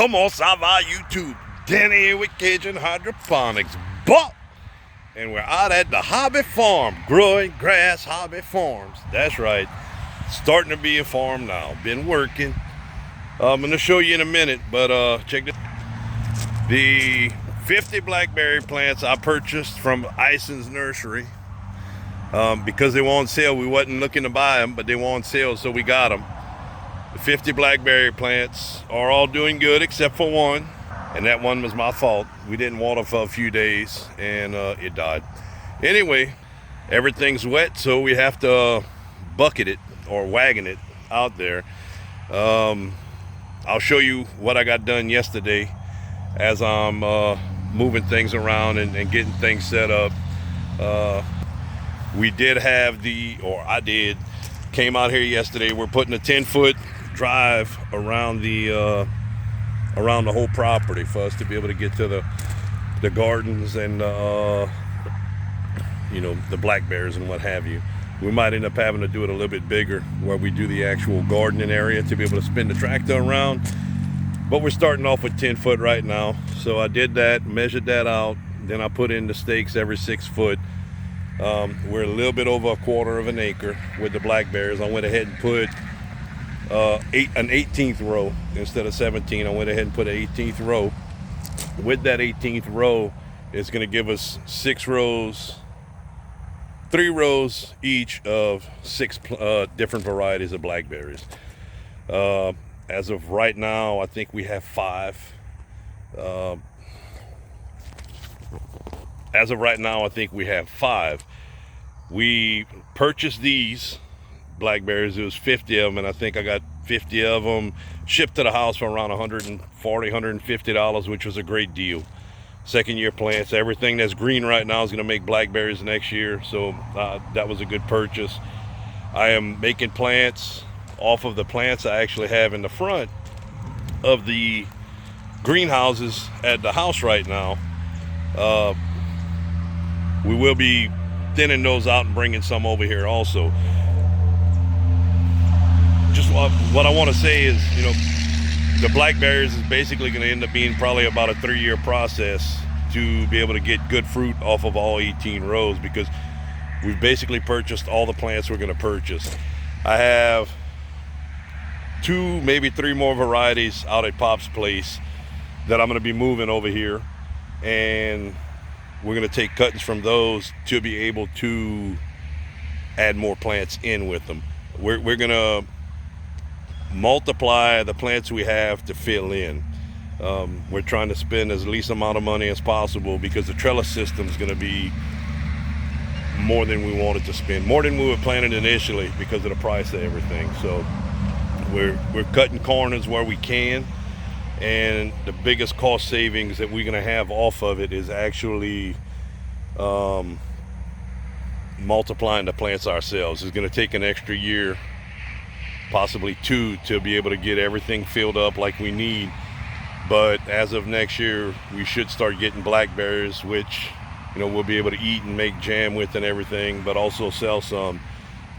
Como ça va, YouTube? Danny here with Cajun Hydroponics. And we're out at the hobby farm, growing grass hobby farms. That's right. Starting to be a farm now. Been working. I'm going to show you in a minute, but check this. The 50 blackberry plants I purchased from Ison's nursery. Because they were on sale, we wasn't looking to buy them, but they were on sale, so we got them. The 50 blackberry plants are all doing good except for one, and that one was my fault. We didn't water for a few days, and it died. Anyway, everything's wet, so we have to bucket it or wagon it out there. I'll show you what I got done yesterday as I'm moving things around and getting things set up. We did have I did, came out here yesterday. We're putting a 10-foot drive around the whole property for us to be able to get to the gardens and the blackberries and what have you. We might end up having to do it a little bit bigger where we do the actual gardening area to be able to spin the tractor around, but we're starting off with 10 foot right now. So I did that, measured that out, then I put in the stakes every 6 foot. We're a little bit over 1/4 of an acre with the blackberries. I went ahead and put an 18th row instead of 17. I went ahead and put an 18th row. With that 18th row, it's going to give us 6 rows, 3 rows each of 6 different varieties of blackberries. As of right now, I think we have 5. As of right now, I think we have 5. We purchased these blackberries. It was 50 of them, and I think I got 50 of them shipped to the house for around $140, $150, which was a great deal. Second year plants. Everything that's green right now is going to make blackberries next year, so that was a good purchase. I am making plants off of the plants I actually have in the front of the greenhouses at the house right now. We will be thinning those out and bringing some over here also. Just what I want to say is, the blackberries is basically going to end up being probably about a 3-year process to be able to get good fruit off of all 18 rows, because we've basically purchased all the plants we're going to purchase. I have 2, maybe 3 more varieties out at Pop's place that I'm going to be moving over here, and we're going to take cuttings from those to be able to add more plants in with them. We're going to multiply the plants we have to fill in. We're trying to spend as least amount of money as possible, because the trellis system is going to be more than we wanted to spend, more than we were planning initially because of the price of everything. So we're cutting corners where we can. And the biggest cost savings that we're going to have off of it is actually multiplying the plants ourselves. It's going to take an extra year, possibly 2, to be able to get everything filled up like we need. But as of next year, we should start getting blackberries, which we'll be able to eat and make jam with and everything, but also sell some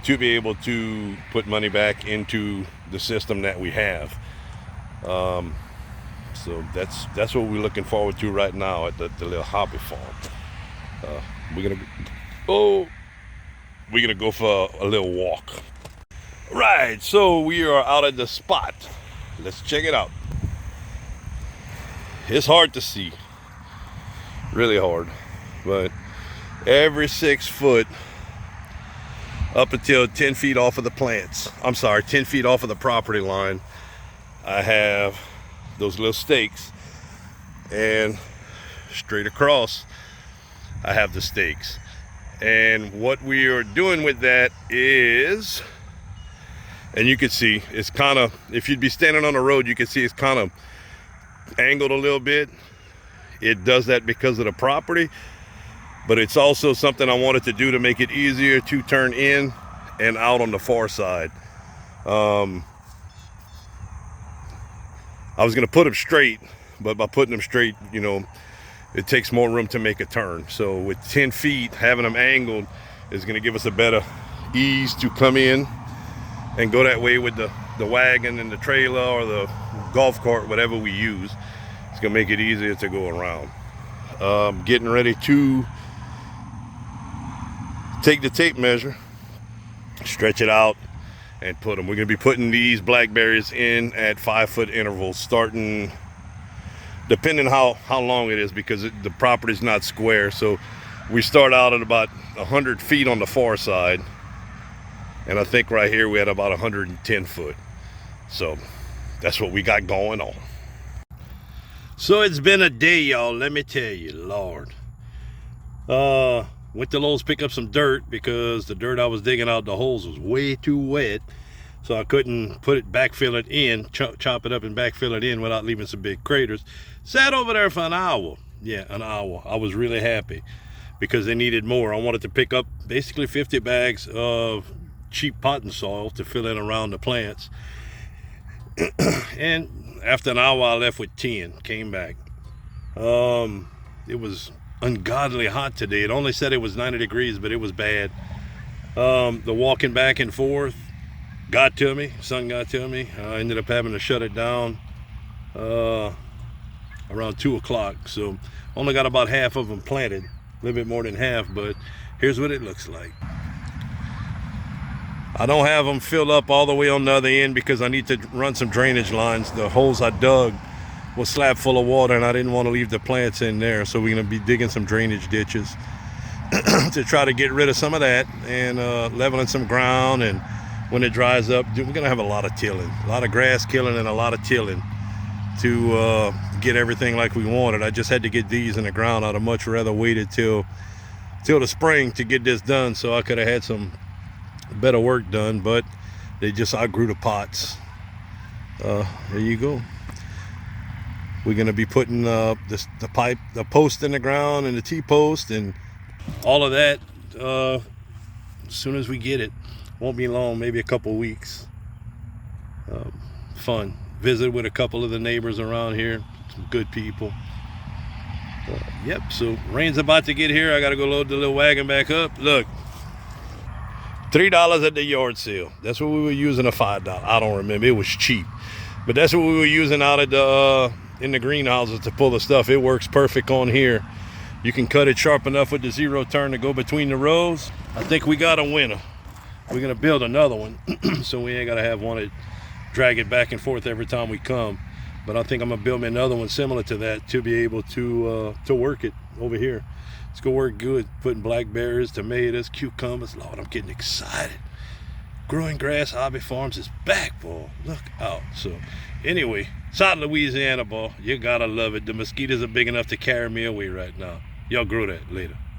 to be able to put money back into the system that we have. So that's what we're looking forward to right now at the little hobby farm. We're gonna go for a little walk. Right, so we are out at the spot. Let's check it out. It's hard to see, really hard, but every 6 foot up until 10 feet off of the plants, 10 feet off of the property line, I have those little stakes, and straight across I have the stakes. And what we are doing with that is, and you can see it's kind of, if you'd be standing on the road, you can see it's kind of angled a little bit. It does that because of the property, but it's also something I wanted to do to make it easier to turn in and out on the far side. I was going to put them straight, but by putting them straight, it takes more room to make a turn. So with 10 feet, having them angled is going to give us a better ease to come in and go that way with the wagon and the trailer or the golf cart, whatever we use. It's gonna make it easier to go around. Getting ready to take the tape measure, stretch it out, and put them. We're gonna be putting these blackberries in at 5-foot intervals, starting depending how long it is, because the property's not square. So we start out at about 100 feet on the far side, and I think right here we had about 110 foot. So that's what we got going on. So it's been a day, y'all, let me tell you, Lord. Went to Lowe's, pick up some dirt, because the dirt I was digging out the holes was way too wet. So I couldn't backfill it in, chop it up and backfill it in without leaving some big craters. Sat over there for an hour. Yeah, an hour. I was really happy because they needed more. I wanted to pick up basically 50 bags of cheap potting soil to fill in around the plants. And after an hour, I left with 10, came back. It was ungodly hot today. It only said it was 90 degrees, but it was bad. The walking back and forth got to me. Sun got to me. I ended up having to shut it down around 2 o'clock. So only got about half of them planted, a little bit more than half, but here's what it looks like. I don't have them filled up all the way on the other end because I need to run some drainage lines. The holes I dug was slab full of water, and I didn't want to leave the plants in there. So we're going to be digging some drainage ditches to try to get rid of some of that, and leveling some ground. And when it dries up, we're going to have a lot of tilling, a lot of grass killing and a lot of tilling to get everything like we wanted. I just had to get these in the ground. I'd have much rather waited till the spring to get this done, so I could have had some better work done, but they just outgrew the pots. There you go. We're gonna be putting the post in the ground, and the T-post and all of that as soon as we get it. Won't be long, maybe a couple weeks. Fun. Visit with a couple of the neighbors around here, some good people. Yep, so rain's about to get here. I gotta go load the little wagon back up. Look, $3 at the yard sale. That's what we were using, a $5. I don't remember. It was cheap, but that's what we were using out at the in the greenhouses to pull the stuff. It works perfect on here. You can cut it sharp enough with the 0 turn to go between the rows. I think we got a winner. We're gonna build another one, so we ain't gotta have one that drag it back and forth every time we come. But I think I'm gonna build me another one similar to that to be able to work it over here. It's gonna work good, putting blackberries, tomatoes, cucumbers. Lord, I'm getting excited. Growing Grass Hobby Farms is back, boy. Look out. So anyway, South Louisiana, boy, you gotta love it. The mosquitoes are big enough to carry me away right now. Y'all grow that later.